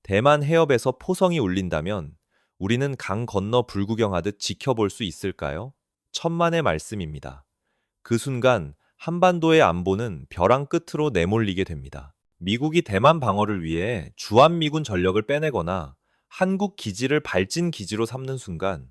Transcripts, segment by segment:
대만 해협에서 포성이 울린다면 우리는 강 건너 불구경하듯 지켜볼 수 있을까요? 천만의 말씀입니다. 그 순간 한반도의 안보는 벼랑 끝으로 내몰리게 됩니다. 미국이 대만 방어를 위해 주한미군 전력을 빼내거나 한국 기지를 발진 기지로 삼는 순간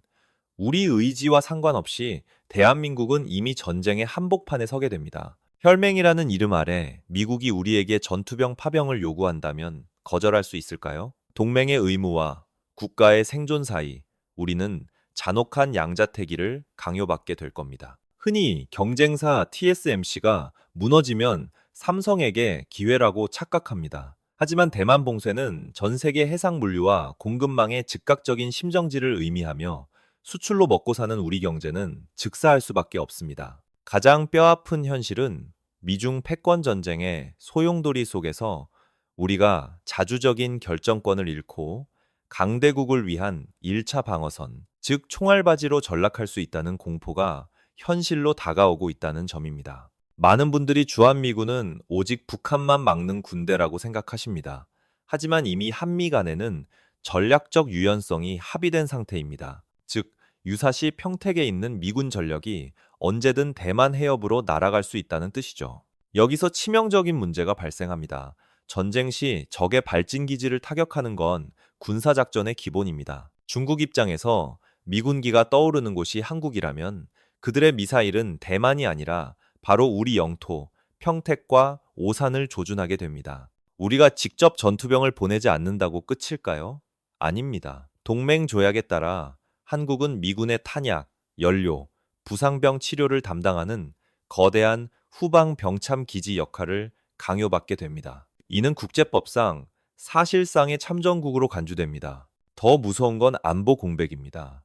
우리 의지와 상관없이 대한민국은 이미 전쟁의 한복판에 서게 됩니다. 혈맹이라는 이름 아래 미국이 우리에게 전투병 파병을 요구한다면 거절할 수 있을까요? 동맹의 의무와 국가의 생존 사이 우리는 잔혹한 양자태기를 강요받게 될 겁니다. 흔히 경쟁사 TSMC가 무너지면 삼성에게 기회라고 착각합니다. 하지만 대만 봉쇄는 전 세계 해상 물류와 공급망의 즉각적인 심정지를 의미하며 수출로 먹고 사는 우리 경제는 즉사할 수밖에 없습니다. 가장 뼈아픈 현실은 미중 패권 전쟁의 소용돌이 속에서 우리가 자주적인 결정권을 잃고 강대국을 위한 1차 방어선, 즉 총알바지로 전락할 수 있다는 공포가 현실로 다가오고 있다는 점입니다. 많은 분들이 주한미군은 오직 북한만 막는 군대라고 생각하십니다. 하지만 이미 한미 간에는 전략적 유연성이 합의된 상태입니다. 즉, 유사시 평택에 있는 미군 전력이 언제든 대만 해협으로 날아갈 수 있다는 뜻이죠. 여기서 치명적인 문제가 발생합니다. 전쟁 시 적의 발진 기지를 타격하는 건 군사작전의 기본입니다. 중국 입장에서 미군기가 떠오르는 곳이 한국이라면 그들의 미사일은 대만이 아니라 바로 우리 영토, 평택과 오산을 조준하게 됩니다. 우리가 직접 전투병을 보내지 않는다고 끝일까요? 아닙니다. 동맹 조약에 따라 한국은 미군의 탄약, 연료, 부상병 치료를 담당하는 거대한 후방 병참 기지 역할을 강요받게 됩니다. 이는 국제법상 사실상의 참전국으로 간주됩니다. 더 무서운 건 안보 공백입니다.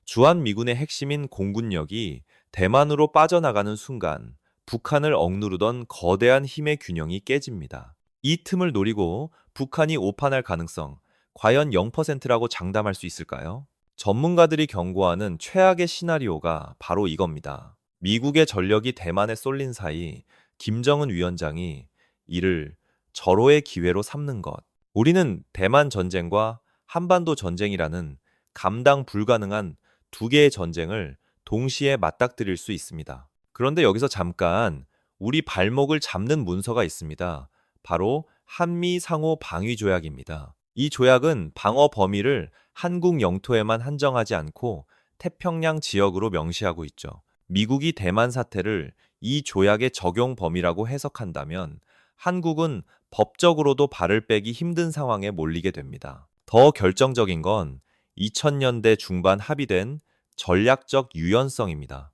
주한미군의 핵심인 공군력이 대만으로 빠져나가는 순간 북한을 억누르던 거대한 힘의 균형이 깨집니다. 이 틈을 노리고 북한이 오판할 가능성, 과연 0%라고 장담할 수 있을까요? 전문가들이 경고하는 최악의 시나리오가 바로 이겁니다. 미국의 전력이 대만에 쏠린 사이 김정은 위원장이 이를 절호의 기회로 삼는 것. 우리는 대만 전쟁과 한반도 전쟁이라는 감당 불가능한 두 개의 전쟁을 동시에 맞닥뜨릴 수 있습니다. 그런데 여기서 잠깐 우리 발목을 잡는 문서가 있습니다. 바로 한미 상호 방위 조약입니다. 이 조약은 방어 범위를 한국 영토에만 한정하지 않고 태평양 지역으로 명시하고 있죠. 미국이 대만 사태를 이 조약의 적용 범위라고 해석한다면 한국은 법적으로도 발을 빼기 힘든 상황에 몰리게 됩니다. 더 결정적인 건 2000년대 중반 합의된 전략적 유연성입니다.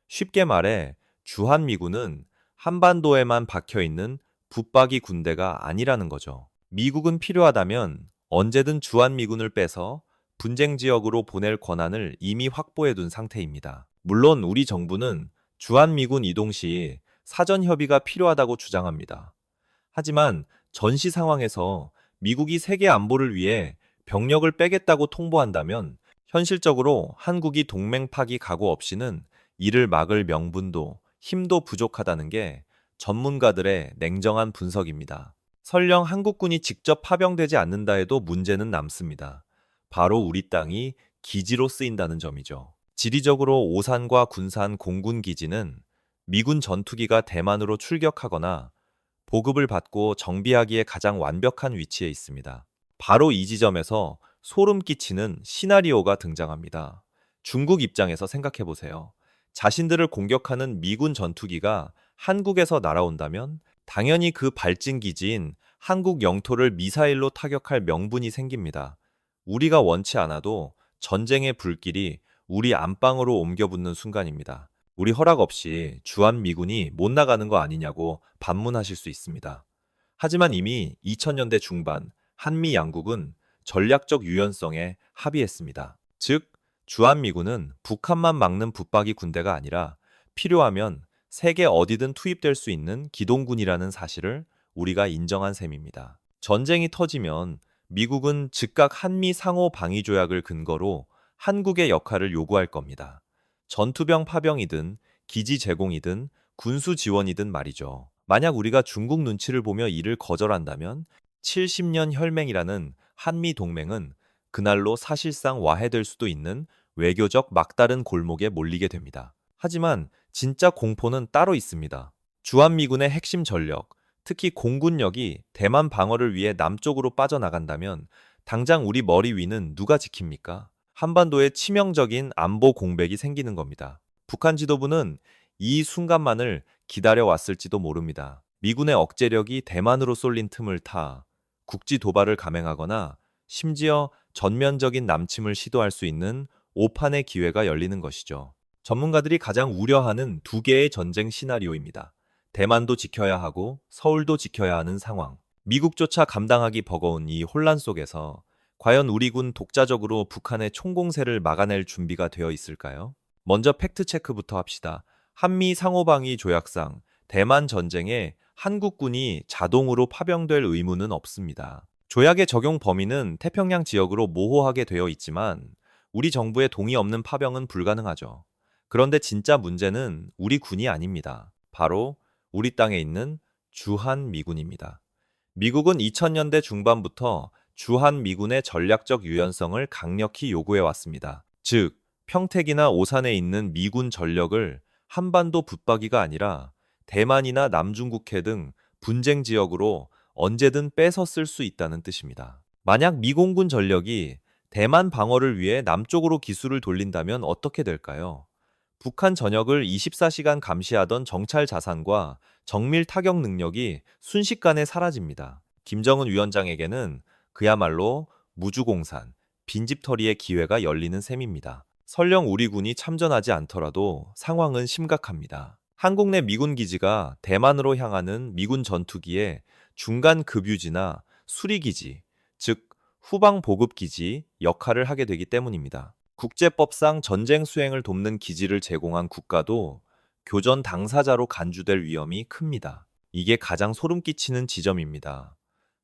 쉽게 말해 주한미군은 한반도에만 박혀 있는 붙박이 군대가 아니라는 거죠. 미국은 필요하다면 언제든 주한미군을 빼서 분쟁 지역으로 보낼 권한을 이미 확보해 둔 상태입니다. 물론 우리 정부는 주한미군 이동 시 사전 협의가 필요하다고 주장합니다. 하지만 전시 상황에서 미국이 세계 안보를 위해 병력을 빼겠다고 통보한다면 현실적으로 한국이 동맹 파기 각오 없이는 이를 막을 명분도 힘도 부족하다는 게 전문가들의 냉정한 분석입니다. 설령 한국군이 직접 파병되지 않는다 해도 문제는 남습니다. 바로 우리 땅이 기지로 쓰인다는 점이죠. 지리적으로 오산과 군산 공군 기지는 미군 전투기가 대만으로 출격하거나 보급을 받고 정비하기에 가장 완벽한 위치에 있습니다. 바로 이 지점에서 소름 끼치는 시나리오가 등장합니다. 중국 입장에서 생각해 보세요. 자신들을 공격하는 미군 전투기가 한국에서 날아온다면 당연히 그 발진 기지인 한국 영토를 미사일로 타격할 명분이 생깁니다. 우리가 원치 않아도 전쟁의 불길이 우리 안방으로 옮겨붙는 순간입니다. 우리 허락 없이 주한미군이 못 나가는 거 아니냐고 반문하실 수 있습니다. 하지만 이미 2000년대 중반 한미 양국은 전략적 유연성에 합의했습니다. 즉, 주한미군은 북한만 막는 붙박이 군대가 아니라 필요하면 세계 어디든 투입될 수 있는 기동군이라는 사실을 우리가 인정한 셈입니다. 전쟁이 터지면 미국은 즉각 한미 상호 방위 조약을 근거로 한국의 역할을 요구할 겁니다. 전투병 파병이든 기지 제공이든 군수 지원이든 말이죠. 만약 우리가 중국 눈치를 보며 이를 거절한다면 70년 혈맹이라는 한미 동맹은 그날로 사실상 와해될 수도 있는 외교적 막다른 골목에 몰리게 됩니다. 하지만 진짜 공포는 따로 있습니다. 주한미군의 핵심 전력, 특히 공군력이 대만 방어를 위해 남쪽으로 빠져나간다면 당장 우리 머리 위는 누가 지킵니까? 한반도에 치명적인 안보 공백이 생기는 겁니다. 북한 지도부는 이 순간만을 기다려왔을지도 모릅니다. 미군의 억제력이 대만으로 쏠린 틈을 타 국지 도발을 감행하거나 심지어 전면적인 남침을 시도할 수 있는 오판의 기회가 열리는 것이죠. 전문가들이 가장 우려하는 두 개의 전쟁 시나리오입니다. 대만도 지켜야 하고 서울도 지켜야 하는 상황. 미국조차 감당하기 버거운 이 혼란 속에서 과연 우리 군 독자적으로 북한의 총공세를 막아낼 준비가 되어 있을까요? 먼저 팩트체크부터 합시다. 한미 상호방위 조약상 대만 전쟁에 한국군이 자동으로 파병될 의무는 없습니다. 조약의 적용 범위는 태평양 지역으로 모호하게 되어 있지만 우리 정부의 동의 없는 파병은 불가능하죠. 그런데 진짜 문제는 우리 군이 아닙니다. 바로 우리 땅에 있는 주한미군입니다. 미국은 2000년대 중반부터 주한미군의 전략적 유연성을 강력히 요구해 왔습니다. 즉, 평택이나 오산에 있는 미군 전력을 한반도 붙박이가 아니라 대만이나 남중국해 등 분쟁 지역으로 언제든 뺏어 쓸 수 있다는 뜻입니다. 만약 미공군 전력이 대만 방어를 위해 남쪽으로 기수를 돌린다면 어떻게 될까요? 북한 전역을 24시간 감시하던 정찰 자산과 정밀 타격 능력이 순식간에 사라집니다. 김정은 위원장에게는 그야말로 무주공산, 빈집털이의 기회가 열리는 셈입니다. 설령 우리 군이 참전하지 않더라도 상황은 심각합니다. 한국 내 미군 기지가 대만으로 향하는 미군 전투기의 중간 급유지나 수리기지, 즉 후방 보급기지 역할을 하게 되기 때문입니다. 국제법상 전쟁 수행을 돕는 기지를 제공한 국가도 교전 당사자로 간주될 위험이 큽니다. 이게 가장 소름 끼치는 지점입니다.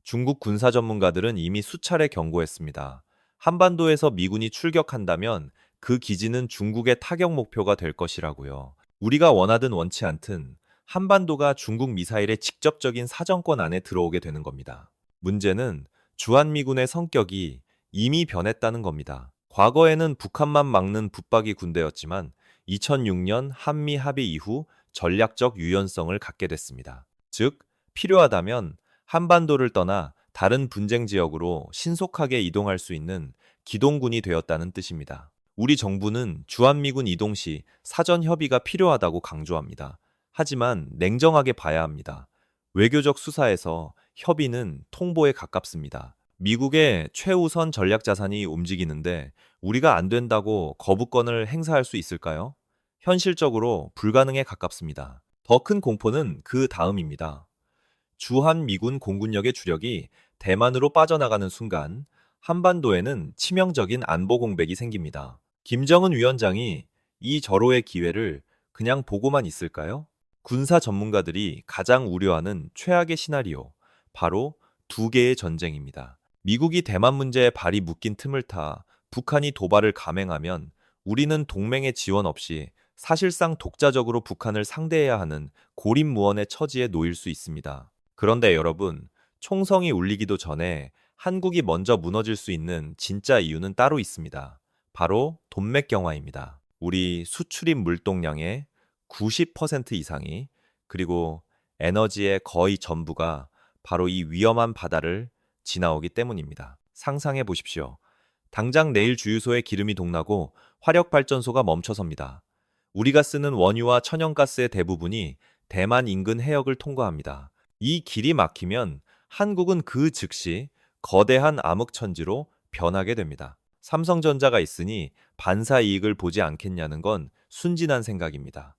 중국 군사 전문가들은 이미 수차례 경고했습니다. 한반도에서 미군이 출격한다면 그 기지는 중국의 타격 목표가 될 것이라고요. 우리가 원하든 원치 않든 한반도가 중국 미사일의 직접적인 사정권 안에 들어오게 되는 겁니다. 문제는 주한미군의 성격이 이미 변했다는 겁니다. 과거에는 북한만 막는 붙박이 군대였지만 2006년 한미 합의 이후 전략적 유연성을 갖게 됐습니다. 즉, 필요하다면 한반도를 떠나 다른 분쟁 지역으로 신속하게 이동할 수 있는 기동군이 되었다는 뜻입니다. 우리 정부는 주한미군 이동 시 사전 협의가 필요하다고 강조합니다. 하지만 냉정하게 봐야 합니다. 외교적 수사에서 협의는 통보에 가깝습니다. 미국의 최우선 전략 자산이 움직이는데 우리가 안 된다고 거부권을 행사할 수 있을까요? 현실적으로 불가능에 가깝습니다. 더 큰 공포는 그 다음입니다. 주한미군 공군력의 주력이 대만으로 빠져나가는 순간 한반도에는 치명적인 안보 공백이 생깁니다. 김정은 위원장이 이 절호의 기회를 그냥 보고만 있을까요? 군사 전문가들이 가장 우려하는 최악의 시나리오, 바로 두 개의 전쟁입니다. 미국이 대만 문제에 발이 묶인 틈을 타 북한이 도발을 감행하면 우리는 동맹의 지원 없이 사실상 독자적으로 북한을 상대해야 하는 고립무원의 처지에 놓일 수 있습니다. 그런데 여러분, 총성이 울리기도 전에 한국이 먼저 무너질 수 있는 진짜 이유는 따로 있습니다. 바로 돈맥경화입니다. 우리 수출입 물동량의 90% 이상이, 그리고 에너지의 거의 전부가 바로 이 위험한 바다를 지나오기 때문입니다. 상상해 보십시오. 당장 내일 주유소에 기름이 동나고 화력발전소가 멈춰섭니다. 우리가 쓰는 원유와 천연가스의 대부분이 대만 인근 해역을 통과합니다. 이 길이 막히면 한국은 그 즉시 거대한 암흑천지로 변하게 됩니다. 삼성전자가 있으니 반사 이익을 보지 않겠냐는 건 순진한 생각입니다.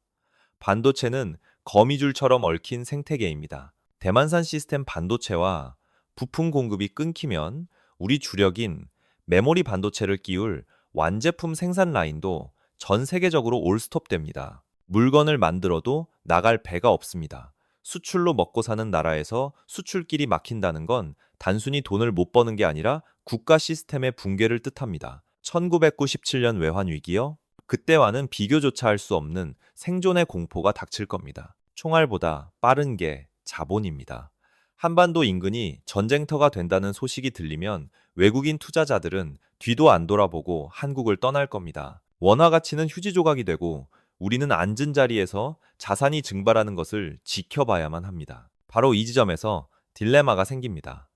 반도체는 거미줄처럼 얽힌 생태계입니다. 대만산 시스템 반도체와 부품 공급이 끊기면 우리 주력인 메모리 반도체를 끼울 완제품 생산 라인도 전 세계적으로 올스톱됩니다. 물건을 만들어도 나갈 배가 없습니다. 수출로 먹고 사는 나라에서 수출길이 막힌다는 건 단순히 돈을 못 버는 게 아니라 국가 시스템의 붕괴를 뜻합니다. 1997년 외환 위기요? 그때와는 비교조차 할 수 없는 생존의 공포가 닥칠 겁니다. 총알보다 빠른 게 자본입니다. 한반도 인근이 전쟁터가 된다는 소식이 들리면 외국인 투자자들은 뒤도 안 돌아보고 한국을 떠날 겁니다. 원화 가치는 휴지 조각이 되고 우리는 앉은 자리에서 자산이 증발하는 것을 지켜봐야만 합니다. 바로 이 지점에서 딜레마가 생깁니다.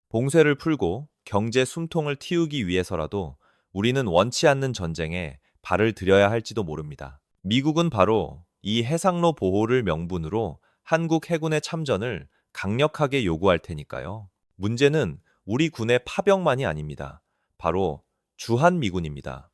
봉쇄를 풀고 경제 숨통을 틔우기 위해서라도 우리는 원치 않는 전쟁에 발을 들여야 할지도 모릅니다. 미국은 바로 이 해상로 보호를 명분으로 한국 해군의 참전을 강력하게 요구할 테니까요. 문제는 우리 군의 파병만이 아닙니다. 바로 주한미군입니다.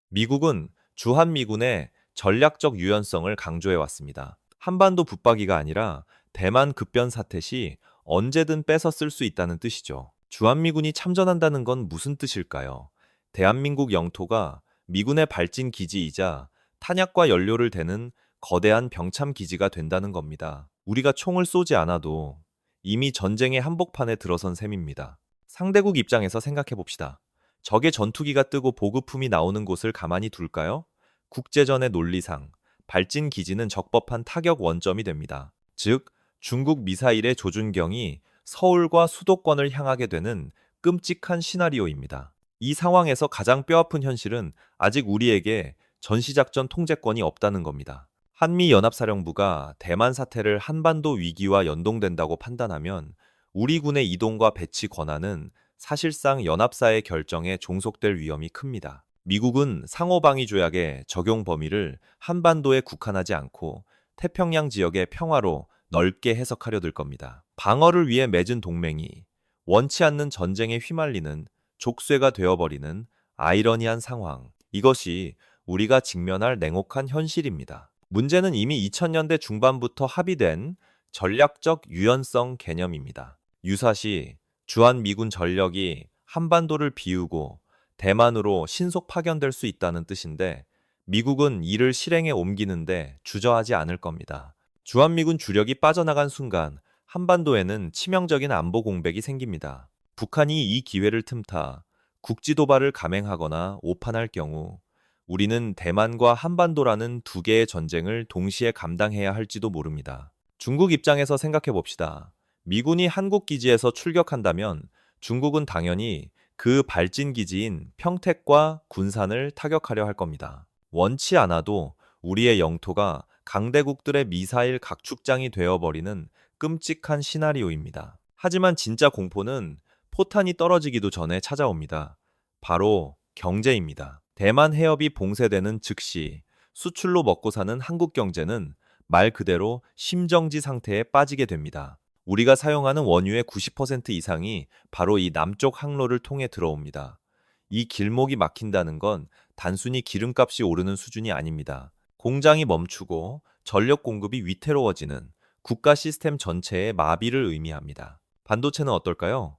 미국은 주한미군의 전략적 유연성을 강조해 왔습니다. 한반도 붙박이가 아니라 대만 급변 사태 시 언제든 뺏어 쓸 수 있다는 뜻이죠. 주한미군이 참전한다는 건 무슨 뜻일까요? 대한민국 영토가 미군의 발진 기지이자 탄약과 연료를 대는 거대한 병참 기지가 된다는 겁니다. 우리가 총을 쏘지 않아도 이미 전쟁의 한복판에 들어선 셈입니다. 상대국 입장에서 생각해 봅시다. 적의 전투기가 뜨고 보급품이 나오는 곳을 가만히 둘까요? 국제전의 논리상 발진 기지는 적법한 타격 원점이 됩니다. 즉, 중국 미사일의 조준경이 서울과 수도권을 향하게 되는 끔찍한 시나리오입니다. 이 상황에서 가장 뼈아픈 현실은 아직 우리에게 전시작전 통제권이 없다는 겁니다. 한미연합사령부가 대만 사태를 한반도 위기와 연동된다고 판단하면 우리 군의 이동과 배치 권한은 사실상 연합사의 결정에 종속될 위험이 큽니다. 미국은 상호방위 조약의 적용 범위를 한반도에 국한하지 않고 태평양 지역의 평화로 넓게 해석하려 들 겁니다. 방어를 위해 맺은 동맹이 원치 않는 전쟁에 휘말리는 족쇄가 되어버리는 아이러니한 상황. 이것이 우리가 직면할 냉혹한 현실입니다. 문제는 이미 2000년대 중반부터 합의된 전략적 유연성 개념입니다. 유사시 주한미군 전력이 한반도를 비우고 대만으로 신속 파견될 수 있다는 뜻인데 미국은 이를 실행에 옮기는데 주저하지 않을 겁니다. 주한미군 주력이 빠져나간 순간 한반도에는 치명적인 안보 공백이 생깁니다. 북한이 이 기회를 틈타 국지 도발을 감행하거나 오판할 경우 우리는 대만과 한반도라는 두 개의 전쟁을 동시에 감당해야 할지도 모릅니다. 중국 입장에서 생각해 봅시다. 미군이 한국 기지에서 출격한다면 중국은 당연히 그 발진 기지인 평택과 군산을 타격하려 할 겁니다. 원치 않아도 우리의 영토가 강대국들의 미사일 각축장이 되어버리는 끔찍한 시나리오입니다. 하지만 진짜 공포는 포탄이 떨어지기도 전에 찾아옵니다. 바로 경제입니다. 대만 해협이 봉쇄되는 즉시 수출로 먹고 사는 한국 경제는 말 그대로 심정지 상태에 빠지게 됩니다. 우리가 사용하는 원유의 90% 이상이 바로 이 남쪽 항로를 통해 들어옵니다. 이 길목이 막힌다는 건 단순히 기름값이 오르는 수준이 아닙니다. 공장이 멈추고 전력 공급이 위태로워지는 국가 시스템 전체의 마비를 의미합니다. 반도체는 어떨까요?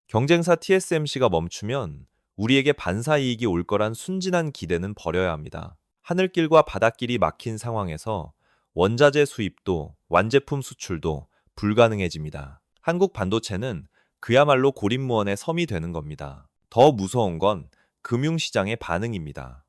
경쟁사 TSMC가 멈추면 우리에게 반사이익이 올 거란 순진한 기대는 버려야 합니다. 하늘길과 바닷길이 막힌 상황에서 원자재 수입도 완제품 수출도 불가능해집니다. 한국 반도체는 그야말로 고립무원의 섬이 되는 겁니다. 더 무서운 건 금융시장의 반응입니다.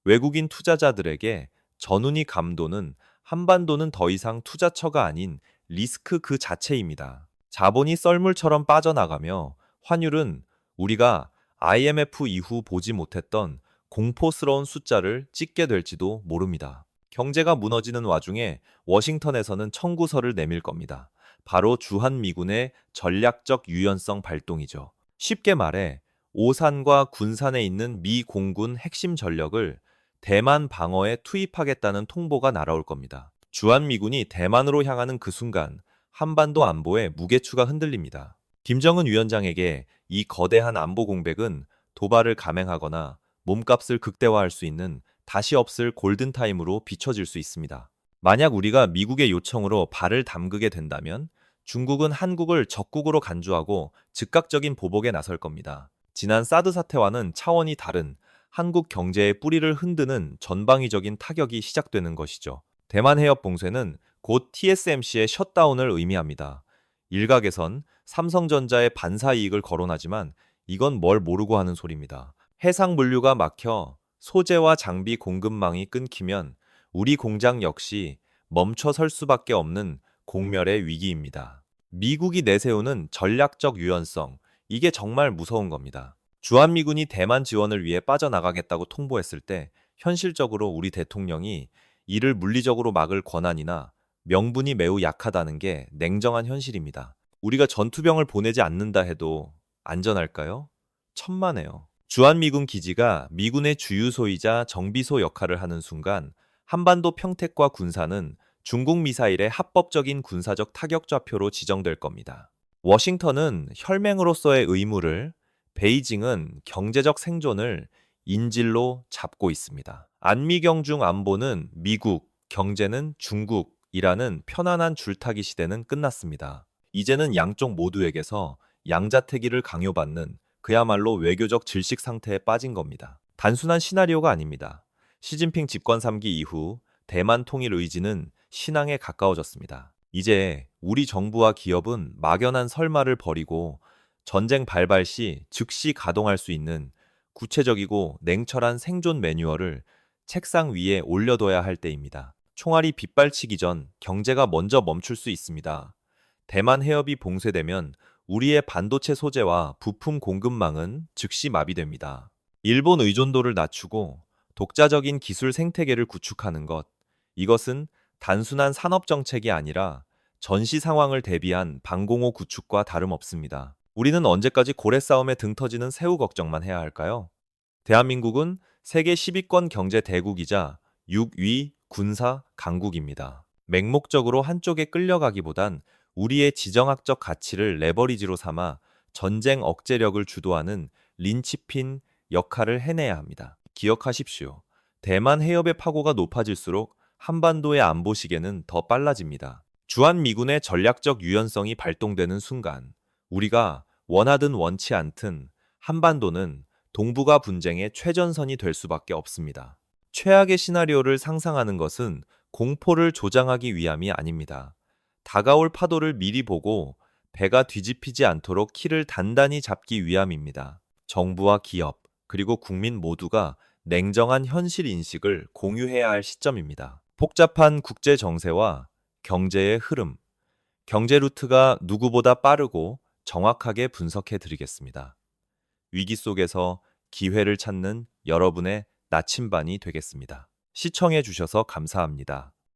외국인 투자자들에게 전운이 감도는 한반도는 더 이상 투자처가 아닌 리스크 그 자체입니다. 자본이 썰물처럼 빠져나가며 환율은 우리가 IMF 이후 보지 못했던 공포스러운 숫자를 찍게 될지도 모릅니다. 경제가 무너지는 와중에 워싱턴에서는 청구서를 내밀 겁니다. 바로 주한미군의 전략적 유연성 발동이죠. 쉽게 말해 오산과 군산에 있는 미 공군 핵심 전력을 대만 방어에 투입하겠다는 통보가 날아올 겁니다. 주한미군이 대만으로 향하는 그 순간 한반도 안보의 무게추가 흔들립니다. 김정은 위원장에게 이 거대한 안보 공백은 도발을 감행하거나 몸값을 극대화할 수 있는 다시 없을 골든타임으로 비춰질 수 있습니다. 만약 우리가 미국의 요청으로 발을 담그게 된다면 중국은 한국을 적국으로 간주하고 즉각적인 보복에 나설 겁니다. 지난 사드 사태와는 차원이 다른 한국 경제의 뿌리를 흔드는 전방위적인 타격이 시작되는 것이죠. 대만 해협 봉쇄는 곧 TSMC의 셧다운을 의미합니다. 일각에선 삼성전자의 반사이익을 거론하지만 이건 뭘 모르고 하는 소리입니다. 해상 물류가 막혀 소재와 장비 공급망이 끊기면 우리 공장 역시 멈춰 설 수밖에 없는 공멸의 위기입니다. 미국이 내세우는 전략적 유연성, 이게 정말 무서운 겁니다. 주한미군이 대만 지원을 위해 빠져나가겠다고 통보했을 때 현실적으로 우리 대통령이 이를 물리적으로 막을 권한이나 명분이 매우 약하다는 게 냉정한 현실입니다. 우리가 전투병을 보내지 않는다 해도 안전할까요? 천만에요. 주한미군 기지가 미군의 주유소이자 정비소 역할을 하는 순간 한반도 평택과 군사는 중국 미사일의 합법적인 군사적 타격 좌표로 지정될 겁니다. 워싱턴은 혈맹으로서의 의무를, 베이징은 경제적 생존을 인질로 잡고 있습니다. 안미경중 안보는 미국, 경제는 중국이라는 편안한 줄타기 시대는 끝났습니다. 이제는 양쪽 모두에게서 양자태기를 강요받는 그야말로 외교적 질식 상태에 빠진 겁니다. 단순한 시나리오가 아닙니다. 시진핑 집권 3기 이후 대만 통일 의지는 신앙에 가까워졌습니다. 이제 우리 정부와 기업은 막연한 설마를 버리고 전쟁 발발 시 즉시 가동할 수 있는 구체적이고 냉철한 생존 매뉴얼을 책상 위에 올려둬야 할 때입니다. 총알이 빗발치기 전 경제가 먼저 멈출 수 있습니다. 대만 해협이 봉쇄되면 우리의 반도체 소재와 부품 공급망은 즉시 마비됩니다. 일본 의존도를 낮추고 독자적인 기술 생태계를 구축하는 것, 이것은 단순한 산업 정책이 아니라 전시 상황을 대비한 방공호 구축과 다름없습니다. 우리는 언제까지 고래 싸움에 등 터지는 새우 걱정만 해야 할까요? 대한민국은 세계 10위권 경제 대국이자 6위 군사 강국입니다. 맹목적으로 한쪽에 끌려가기보단 우리의 지정학적 가치를 레버리지로 삼아 전쟁 억제력을 주도하는 린치핀 역할을 해내야 합니다. 기억하십시오. 대만 해협의 파고가 높아질수록 한반도의 안보 시계는 더 빨라집니다. 주한미군의 전략적 유연성이 발동되는 순간 우리가 원하든 원치 않든 한반도는 동북아 분쟁의 최전선이 될 수밖에 없습니다. 최악의 시나리오를 상상하는 것은 공포를 조장하기 위함이 아닙니다. 다가올 파도를 미리 보고 배가 뒤집히지 않도록 키를 단단히 잡기 위함입니다. 정부와 기업, 그리고 국민 모두가 냉정한 현실 인식을 공유해야 할 시점입니다. 복잡한 국제 정세와 경제의 흐름, 경제 루트가 누구보다 빠르고 정확하게 분석해 드리겠습니다. 위기 속에서 기회를 찾는 여러분의 나침반이 되겠습니다. 시청해 주셔서 감사합니다.